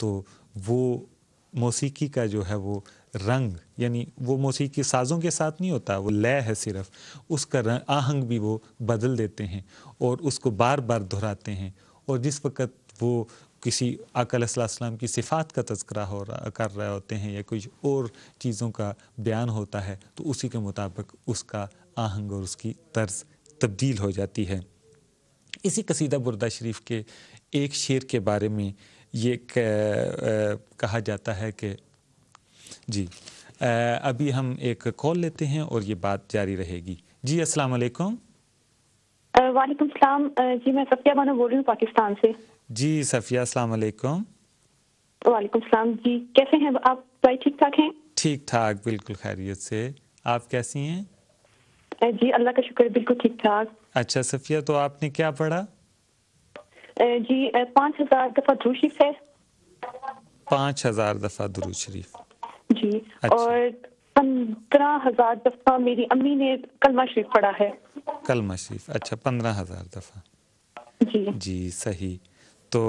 تو وہ موسیقی کا جو ہے وہ رنگ، یعنی وہ موسیقی سازوں کے ساتھ نہیں ہوتا، وہ لے ہے صرف، اس کا آہنگ بھی وہ بدل دیتے ہیں اور اس کو بار بار دہراتے ہیں، اور جس وقت وہ کسی آقا علیہ السلام کی صفات کا تذکرہ کر رہے ہوتے ہیں یا کچھ اور چیزوں کا بیان ہوتا ہے تو اسی کے مطابق اس کا آہنگ اور اس کی طرز تبدیل ہو جاتی ہے۔ اسی قصیدہ بردہ شریف کے ایک شعر کے بارے میں یہ کہا جاتا ہے کہ جی ابھی ہم ایک کال لیتے ہیں اور یہ بات جاری رہے گی۔ جی السلام علیکم۔ وعلیکم السلام، جی میں صفیہ بانو بول رہی ہوں پاکستان سے۔ جی صفیہ السلام علیکم۔ وعلیکم السلام، جی کیسے ہیں آپ بھائی؟ ٹھیک ٹھاک ہیں؟ ٹھیک ٹھاک، بالکل خیریت سے، آپ کیسی ہیں؟ جی اللہ کا شکر، بالکل ٹھیک ٹھاک۔ اچھا صفیہ، تو آپ نے کیا پڑھا؟ جی 5000 دفعہ درود شریف ہے۔ 5000 دفعہ درود شریف؟ جی، اچھا، اور 15000 دفعہ میری امی نے کلمہ شریف پڑھا ہے۔ کلمہ شریف، اچھا 15000 دفعہ۔ جی جی صحیح۔ تو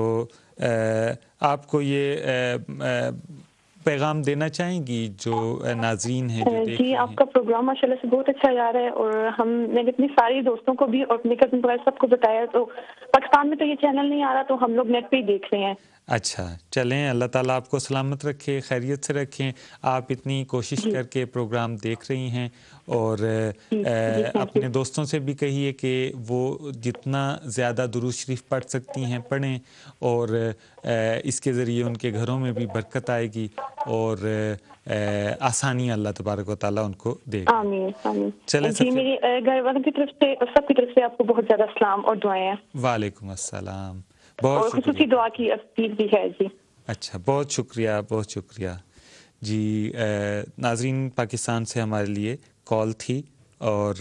آپ کو یہ پیغام دینا چاہیں گی جو ناظرین ہیں جو دیکھ جی رہے آپ ہیں؟ کا پروگرام ماشاءاللہ سے بہت اچھا جا رہا ہے، اور میں نے اپنی ساری دوستوں کو بھی اور اپنے کزن وغیرہ سب کو بتایا، تو پاکستان میں تو یہ چینل نہیں آ رہا تو ہم لوگ نیٹ پہ ہی دیکھ رہے ہیں۔ اچھا چلیں، اللہ تعالیٰ آپ کو سلامت رکھے، خیریت سے رکھیں۔ آپ اتنی کوشش جی کر کے پروگرام دیکھ رہی ہیں، اور جی جی تھینک یو۔ اپنے دوستوں سے بھی کہیے کہ وہ جتنا زیادہ درود شریف پڑھ سکتی ہیں پڑھیں، اور اس کے ذریعے ان کے گھروں میں بھی برکت آئے گی اور آسانی اللہ تبارک و تعالیٰ ان کو دے گا۔ آمین آمین۔ چلیں جی میری گھر والوں کی طرف سے اور سب کی طرف سے آپ کو بہت زیادہ سلام اور دعائیں ہیں۔ وعلیکم السلام، بہت اور شکریہ۔ خصوصی دعا کی اپیل بھی ہے۔ جی اچھا، بہت شکریہ، بہت شکریہ۔ جی ناظرین، پاکستان سے ہمارے لیے کال تھی، اور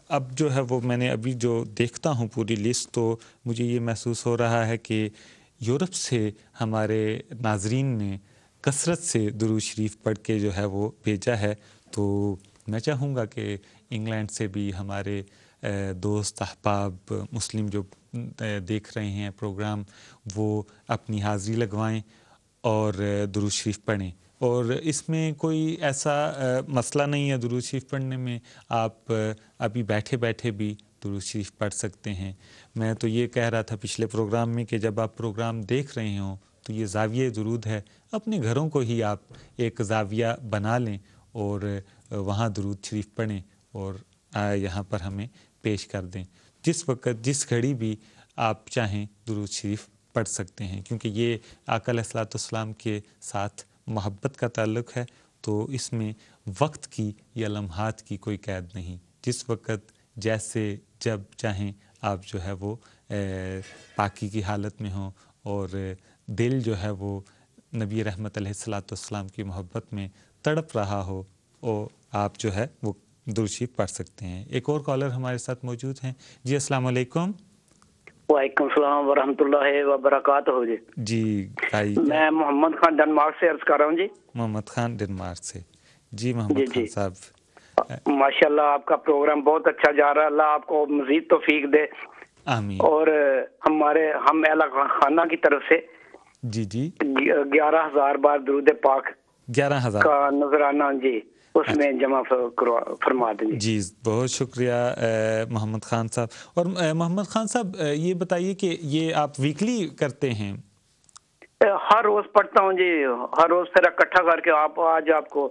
اب جو ہے وہ میں نے ابھی جو دیکھتا ہوں پوری لسٹ، تو مجھے یہ محسوس ہو رہا ہے کہ یورپ سے ہمارے ناظرین نے کثرت سے درود شریف پڑھ کے جو ہے وہ بھیجا ہے، تو میں چاہوں گا کہ انگلینڈ سے بھی ہمارے دوست احباب مسلم جو دیکھ رہے ہیں پروگرام، وہ اپنی حاضری لگوائیں اور درود شریف پڑھیں۔ اور اس میں کوئی ایسا مسئلہ نہیں ہے، درود شریف پڑھنے میں آپ ابھی بیٹھے بیٹھے بھی درود شریف پڑھ سکتے ہیں۔ میں تو یہ کہہ رہا تھا پچھلے پروگرام میں کہ جب آپ پروگرام دیکھ رہے ہوں تو یہ زاویہ درود ہے، اپنے گھروں کو ہی آپ ایک زاویہ بنا لیں اور وہاں درود شریف پڑھیں اور یہاں پر ہمیں پیش کر دیں۔ جس وقت جس گھڑی بھی آپ چاہیں درود شریف پڑھ سکتے ہیں، کیونکہ یہ آقا علیہ السلام کے ساتھ محبت کا تعلق ہے، تو اس میں وقت کی یا لمحات کی کوئی قید نہیں۔ جس وقت جیسے جب چاہیں آپ جو ہے وہ پاکی کی حالت میں ہوں، اور دل جو ہے وہ نبی رحمت علیہ السلام کی محبت میں تڑپ رہا ہو، اور آپ جو ہے وہ درود شریف پڑھ سکتے ہیں۔ ایک اور کالر ہمارے ساتھ موجود ہیں۔ جی السلام علیکم۔ وعلیکم السلام ورحمۃ اللہ وبرکاتہ۔ جی بھائی، میں محمد خان ڈنمارک سے عرض کر رہا ہوں۔ جی محمد خان ڈنمارک سے۔ جی محمد خان صاحب، ماشاءاللہ آپ کا پروگرام بہت اچھا جا رہا ہے، اللہ آپ کو مزید توفیق دے۔ آمین۔ اور ہم اہل خانہ کی طرف سے جی جی 11,000 بار درود پاک 11,000 کا نذرانہ جی اس میں جمع فرما دیں۔ جی بہت شکریہ محمد خان صاحب۔ اور محمد خان صاحب یہ بتائیے کہ یہ آپ ویکلی کرتے ہیں؟ ہر روز پڑھتا ہوں جی، ہر روز پھر اکٹھا کر کے آج آپ کو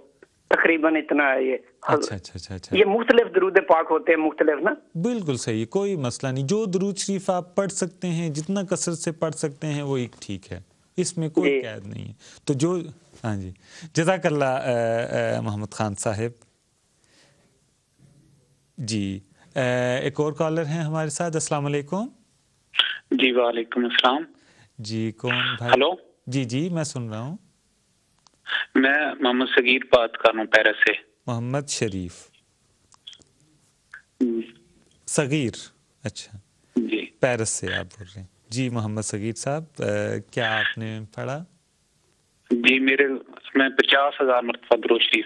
تقریباً اتنا ہے یہ۔ اچھا یہ مختلف درود پاک ہوتے ہیں، مختلف نا؟ بالکل صحیح، کوئی مسئلہ نہیں، جو درود شریف آپ پڑھ سکتے ہیں، جتنا کثرت سے پڑھ سکتے ہیں وہ ایک ٹھیک ہے، اس میں کوئی قید نہیں ہے۔ تو جو ہاں جی، جزاک اللہ محمد خان صاحب۔ جی ایک اور کالر ہیں ہمارے ساتھ۔ السلام علیکم۔ جی وعلیکم السلام۔ جی کون بھائی؟ ہلو، جی جی میں سن رہا ہوں۔ میں محمد صغیر بات کر رہا ہوں پیرس سے۔ محمد شریف صغیر، اچھا جی پیرس سے آپ بول رہے ہیں۔ جی محمد صغیر صاحب، کیا آپ نے پڑھا؟ جی میں 50,000 مرتبہ درود شریف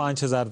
5,000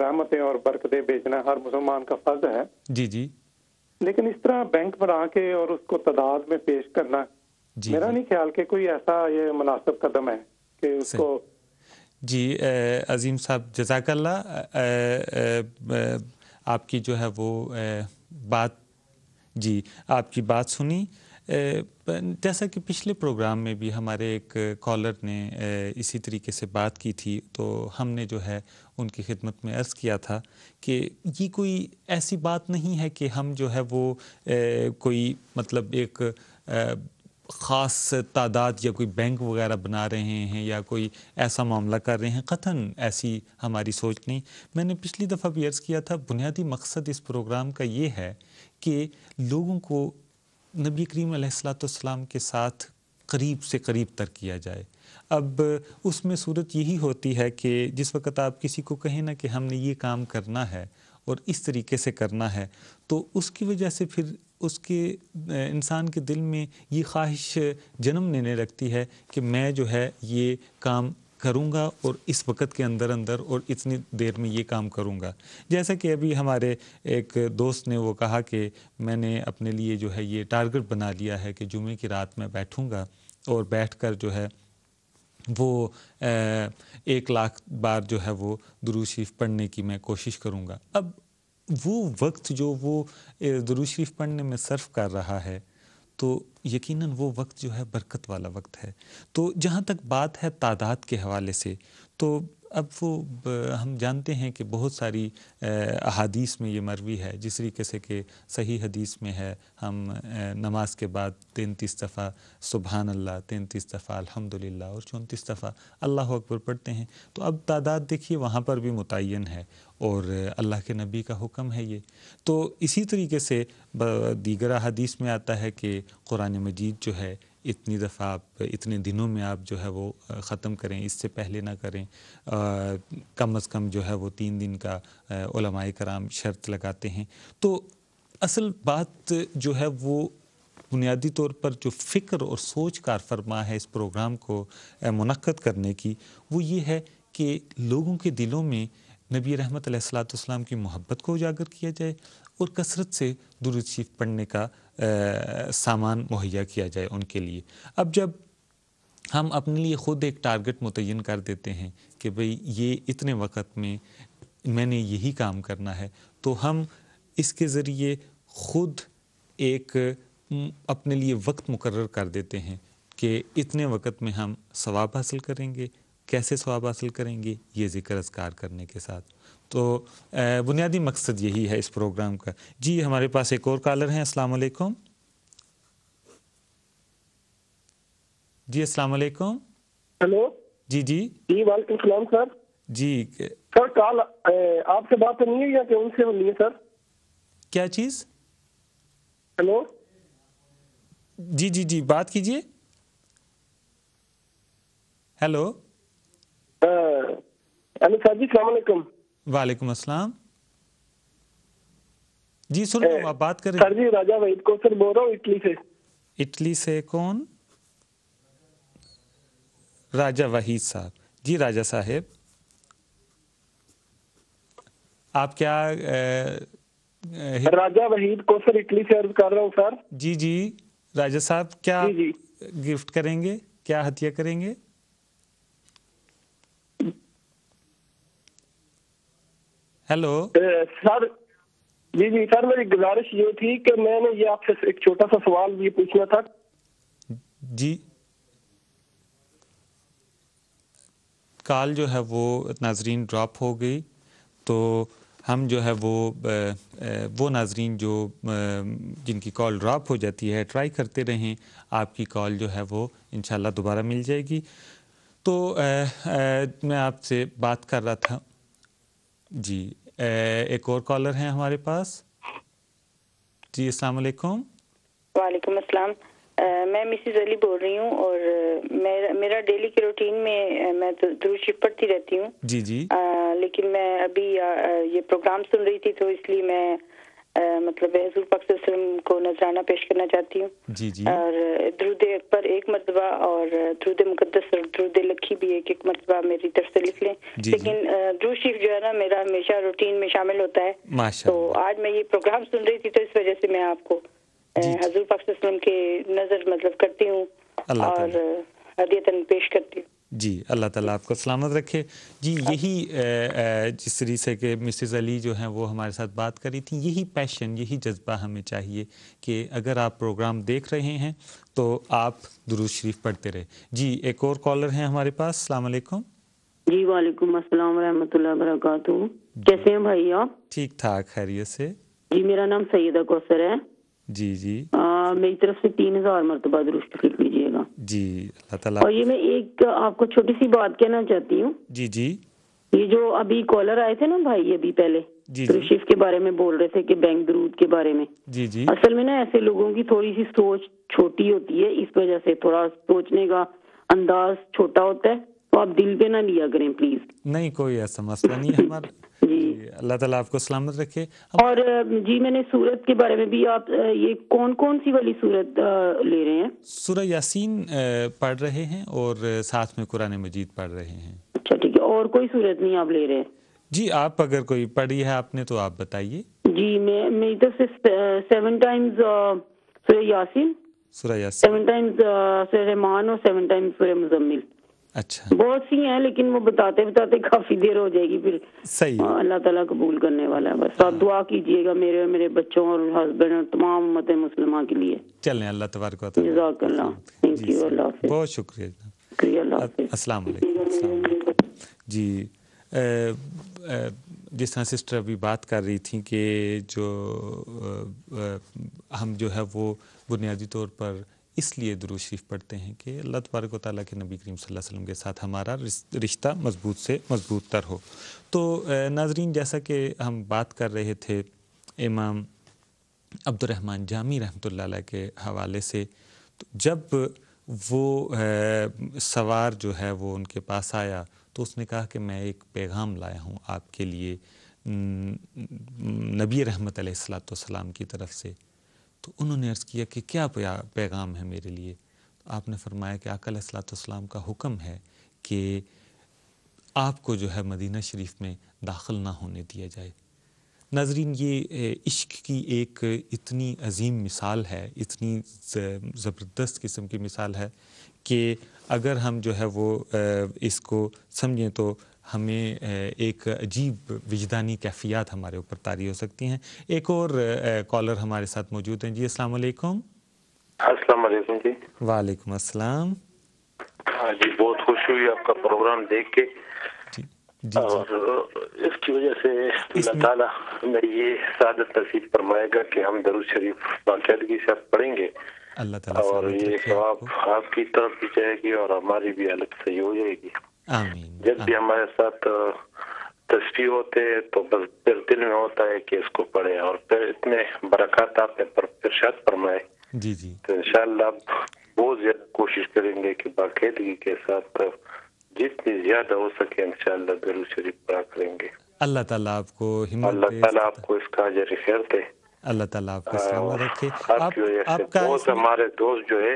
رحمتیں اور برکتیں بھیجنا ہر مسلمان کا فرض ہے. جی جی. لیکن اس طرح بینک بنا کے اور اس کو تعداد میں پیش کرنا میرا نہیں خیال کہ کوئی ایسا یہ مناسب قدم ہے کہ اس کو. جی عظیم صاحب جزاک اللہ. آپ کی جو ہے وہ بات، جی آپ کی بات سنی. جیسا کہ پچھلے پروگرام میں بھی ہمارے ایک کالر نے اسی طریقے سے بات کی تھی، تو ہم نے جو ہے ان کی خدمت میں عرض کیا تھا کہ یہ کوئی ایسی بات نہیں ہے کہ ہم جو ہے وہ کوئی مطلب ایک خاص تعداد یا کوئی بینک وغیرہ بنا رہے ہیں یا کوئی ایسا معاملہ کر رہے ہیں. قطعاً ایسی ہماری سوچ نہیں. میں نے پچھلی دفعہ بھی عرض کیا تھا، بنیادی مقصد اس پروگرام کا یہ ہے کہ لوگوں کو نبی کریم علیہ السلام کے ساتھ قریب سے قریب تر کیا جائے. اب اس میں صورت یہی ہوتی ہے کہ جس وقت آپ کسی کو کہیں نا کہ ہم نے یہ کام کرنا ہے اور اس طریقے سے کرنا ہے، تو اس کی وجہ سے پھر اس کے انسان کے دل میں یہ خواہش جنم لینے لگتی ہے کہ میں جو ہے یہ کام کروں گا اور اس وقت کے اندر اور اتنی دیر میں یہ کام کروں گا. جیسا کہ ابھی ہمارے ایک دوست نے وہ کہا کہ میں نے اپنے لیے جو ہے یہ ٹارگٹ بنا لیا ہے کہ جمعے کی رات میں بیٹھوں گا اور بیٹھ کر جو ہے وہ 1,00,000 بار جو ہے وہ درود شریف پڑھنے کی میں کوشش کروں گا. اب وہ وقت جو وہ درود شریف پڑھنے میں صرف کر رہا ہے تو یقیناً وہ وقت جو ہے برکت والا وقت ہے. تو جہاں تک بات ہے تعداد کے حوالے سے، تو اب وہ ہم جانتے ہیں کہ بہت ساری احادیث میں یہ مروی ہے، جس طریقے سے کہ صحیح حدیث میں ہے ہم نماز کے بعد 33 دفعہ سبحان اللہ، 33 دفعہ الحمدللہ اور 34 دفعہ اللہ اکبر پڑھتے ہیں. تو اب تعداد دیکھیے وہاں پر بھی متعین ہے اور اللہ کے نبی کا حکم ہے یہ. تو اسی طریقے سے دیگر احادیث میں آتا ہے کہ قرآن مجید جو ہے اتنی دفعہ آپ اتنے دنوں میں آپ جو ہے وہ ختم کریں، اس سے پہلے نہ کریں. کم از کم جو ہے وہ 3 دن کا علماء کرام شرط لگاتے ہیں. تو اصل بات جو ہے وہ بنیادی طور پر جو فکر اور سوچ کار فرما ہے اس پروگرام کو منعقد کرنے کی، وہ یہ ہے کہ لوگوں کے دلوں میں نبی رحمت علیہ السلام کی محبت کو اجاگر کیا جائے اور کثرت سے درود شریف پڑھنے کا سامان مہیا کیا جائے ان کے لیے. اب جب ہم اپنے لیے خود ایک ٹارگٹ متعین کر دیتے ہیں کہ بھئی یہ اتنے وقت میں نے یہی کام کرنا ہے، تو ہم اس کے ذریعے خود ایک اپنے لیے وقت مقرر کر دیتے ہیں کہ اتنے وقت میں ہم ثواب حاصل کریں گے. کیسے ثواب حاصل کریں گے؟ یہ ذکر اذکار کرنے کے ساتھ. تو بنیادی مقصد یہی ہے اس پروگرام کا. جی ہمارے پاس ایک اور کالر ہیں. السلام علیکم. جی السلام علیکم. ہیلو. جی جی جی وعلیکم السلام سر. جی سر کال آپ سے بات نہیں ہے یا کہ ان سے ہو ہے سر؟ کیا چیز؟ ہیلو. جی جی جی بات کیجئے. ہیلو. ہیلو سر جی السلام علیکم. وعلیکم السلام. جی سن رہا ہوں آپ بات کریں. سر جی راجہ وحید کو سر بول رہا ہوں اٹلی سے. اٹلی سے کون؟ راجہ وحید صاحب. جی راجہ صاحب آپ کیا راجہ وحید کو سر اٹلی سے عرض کر رہا ہوں سر. جی جی راجہ صاحب کیا جی گفٹ کریں گے، کیا ہدیہ کریں گے؟ Hello sir. جی سر میری گزارش یہ تھی کہ میں نے یہ آپ سے ایک چھوٹا سا سوال یہ پوچھنا تھا. جی کال جو ہے وہ ناظرین ڈراپ ہو گئی، تو ہم جو ہے وہ ناظرین جو جن کی کال ڈراپ ہو جاتی ہے ٹرائی کرتے رہیں، آپ کی کال جو ہے وہ انشاءاللہ دوبارہ مل جائے گی. تو میں آپ سے بات کر رہا تھا. جی ایک اور کالر ہیں ہمارے پاس. جی السلام علیکم. وعلیکم السلام. میں مسز علی بول رہی ہوں اور میرا ڈیلی کے روٹین میں درود شریف پڑھتی رہتی ہوں. جی جی. لیکن میں ابھی یہ پروگرام سن رہی تھی تو اس لیے میں مطلب حضور پاک صلی اللہ علیہ وسلم کو نذرانہ پیش کرنا چاہتی ہوں. جی جی. اور درود اکبر ایک مرتبہ اور درود مقدس اور درود لکھی بھی ایک مرتبہ میری طرف سے لکھ لیں. لیکن درود شریف جو ہے نا میرا ہمیشہ روٹین میں شامل ہوتا ہے. تو آج میں یہ پروگرام سن رہی تھی تو اس وجہ سے میں آپ کو حضور پاک صلی اللہ علیہ وسلم کے نظر مطلب کرتی ہوں اور ہدیتاً پیش کرتی ہوں. جی اللہ تعالیٰ آپ کو سلامت رکھے. جی یہی جس طریقے سے کہ مسز علی جو ہیں وہ ہمارے ساتھ بات کری تھیں، یہی پیشن یہی جذبہ ہمیں چاہیے کہ اگر آپ پروگرام دیکھ رہے ہیں تو آپ درود شریف پڑھتے رہے. جی ایک اور کالر ہیں ہمارے پاس. السلام علیکم. جی وعلیکم السلام ورحمۃ اللہ وبرکاتہ. کیسے ہیں بھائی آپ؟ ٹھیک ٹھاک خیریت سے. جی میرا نام سیدہ کوثر ہے. جی جی. میری طرف سے 3000 مرتبہ درود شریف لکھ لیجیے گا. جی اللہ تعالیٰ. اور یہ میں ایک آپ کو چھوٹی سی بات کہنا چاہتی ہوں. جی جی. یہ جو ابھی کالر آئے تھے نا بھائی ابھی پہلے درود شریف کے بارے میں بول رہے تھے کہ بینک درود کے بارے میں. جی جی. اصل میں نا ایسے لوگوں کی تھوڑی سی سوچ چھوٹی ہوتی ہے، اس وجہ سے تھوڑا سوچنے کا انداز چھوٹا ہوتا ہے، تو آپ دل پہ نہ لیا کریں پلیز. نہیں کوئی ایسا مسئلہ نہیں ہے ہمارا. جی اللہ تعالیٰ آپ کو سلامت رکھے. اور جی میں نے سورت کے بارے میں بھی آپ یہ کون سی والی سورت لے رہے ہیں؟ سورہ یاسین پڑھ رہے ہیں اور ساتھ میں قرآن مجید پڑھ رہے ہیں. اچھا ٹھیک ہے. اور کوئی سورت نہیں آپ لے رہے؟ جی آپ اگر کوئی پڑھی ہے آپ نے تو آپ بتائیے. جی میری طرف سے 7 ٹائمز سورہ یاسین، 7 ٹائمز سورہ رحمان اور 7 ٹائمز سورہ مزمل. اچھا بہت سی ہیں لیکن وہ بتاتے کافی دیر ہو جائے گی پھر. صحیح. اللہ تعالیٰ قبول کرنے والا ہے. بس آپ دعا کیجئے گا میرے اور میرے بچوں اور ہسبینڈ اور تمام امت مسلمہ کے لیے. چلیں اللہ تبارک و تعالیٰ. جزاک اللہ. Thank you. اللہ حافظ. بہت شکریہ. شکریہ. اللہ حافظ. السلام علیکم. جی جس طرح سسٹر ابھی بات کر رہی تھیں کہ جو ہم جو ہے وہ بنیادی طور پر اس لیے درود شریف پڑھتے ہیں کہ اللہ تبارک و تعالیٰ کے نبی کریم صلی اللہ علیہ وسلم کے ساتھ ہمارا رشتہ مضبوط سے مضبوط تر ہو. تو ناظرین جیسا کہ ہم بات کر رہے تھے امام عبد الرحمن جامی رحمۃ اللہ علیہ کے حوالے سے، تو جب وہ سوار جو ہے وہ ان کے پاس آیا تو اس نے کہا کہ میں ایک پیغام لایا ہوں آپ کے لیے نبی رحمت علیہ الصلوۃ والسلام کی طرف سے. تو انہوں نے عرض کیا کہ کیا پیغام ہے میرے لیے؟ تو آپ نے فرمایا کہ آقا علیہ الصلوۃ والسلام کا حکم ہے کہ آپ کو جو ہے مدینہ شریف میں داخل نہ ہونے دیا جائے. ناظرین یہ عشق کی ایک اتنی عظیم مثال ہے، اتنی زبردست قسم کی مثال ہے کہ اگر ہم جو ہے وہ اس کو سمجھیں تو ہمیں ایک عجیب وجدانی کیفیات ہمارے اوپر طاری ہو سکتی ہیں. ایک اور کالر ہمارے ساتھ موجود ہیں. جی السلام علیکم. السلام علیکم. جی وعلیکم السلام. ہاں جی بہت خوشی ہوئی آپ کا پروگرام دیکھ کے. اور اس کی وجہ سے اللہ تعالیٰ میں یہ سعادت نصیب فرمائے گا کہ ہم درود شریف باقاعدگی سے پڑھیں گے اللہ تعالیٰ اور یہ ثواب آپ کی طرف بھی جائے گی اور ہماری بھی حالت صحیح ہو جائے گی. آمین. جب بھی ہمارے ساتھ تسبیح ہوتے تو بس پھر دل میں ہوتا ہے کہ اس کو پڑھے اور پھر اتنے برکات آپ نے ارشاد فرمائے. جی جی. تو انشاءاللہ آپ بہت زیادہ کوشش کریں گے کہ باقاعدگی کے ساتھ جتنی زیادہ ہو سکے انشاءاللہ درود شریف پڑھا کریں گے. اللہ تعالیٰ آپ کو ہمت دے. اللہ تعالیٰ آپ کو اس کا اجر خیر دے. اللہ تعالیٰ آپ کو سلامت رکھے. آپ کی وجہ سے بہت ہمارے دوست جو ہے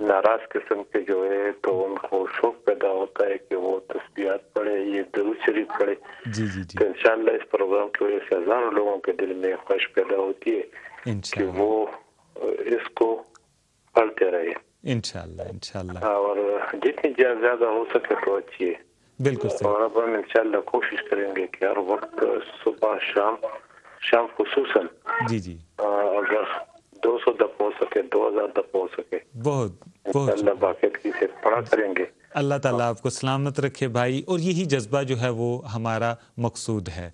ناراض قسم کے جو ہے تو ان کو شوق پیدا ہوتا ہے کہ وہ تسبیحات پڑھے، یہ درود شریف پڑھے. جی جی جی. تو انشاءاللہ اس پروگرام کی وجہ سے ہزاروں لوگوں کے دل میں خواہش پیدا ہوتی ہے کہ وہ اس کو پڑھتے رہے. انشاءاللہ انشاءاللہ. اور جتنی زیادہ ہو سکے تو اچھی ہے. بالکل صحیح. اور اب ہم انشاءاللہ کوشش کریں گے کہ ہر وقت صبح شام خصوصاً جی جی اگر 200 دفعہ ہو سکے 2000 دفعہ ہو سکے بہت اللہ باقاعدگی سے پڑھا کریں گے. اللہ تعالیٰ آپ کو سلامت رکھے بھائی. اور یہی جذبہ جو ہے وہ ہمارا مقصود ہے.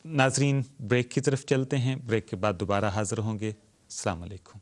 ناظرین بریک کی طرف چلتے ہیں، بریک کے بعد دوبارہ حاضر ہوں گے. السلام علیکم.